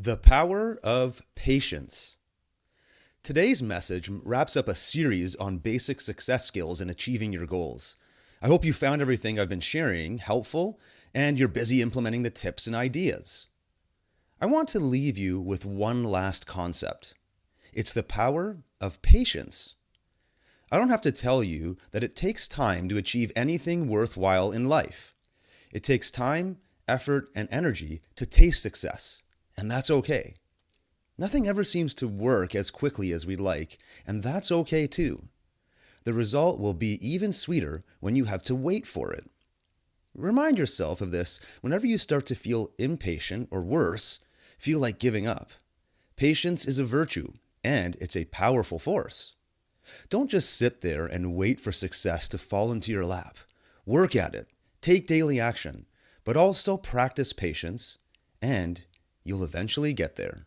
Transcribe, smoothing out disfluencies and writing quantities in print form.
The power of patience. Today's message wraps up a series on basic success skills in achieving your goals. I hope you found everything I've been sharing helpful and you're busy implementing the tips and ideas. I want to leave you with one last concept. It's the power of patience. I don't have to tell you that it takes time to achieve anything worthwhile in life. It takes time, effort, and energy to taste success. And that's okay. Nothing ever seems to work as quickly as we'd like, and that's okay too. The result will be even sweeter when you have to wait for it. Remind yourself of this whenever you start to feel impatient or worse, feel like giving up. Patience is a virtue, and it's a powerful force. Don't just sit there and wait for success to fall into your lap. Work at it, take daily action, but also practice patience, and you'll eventually get there.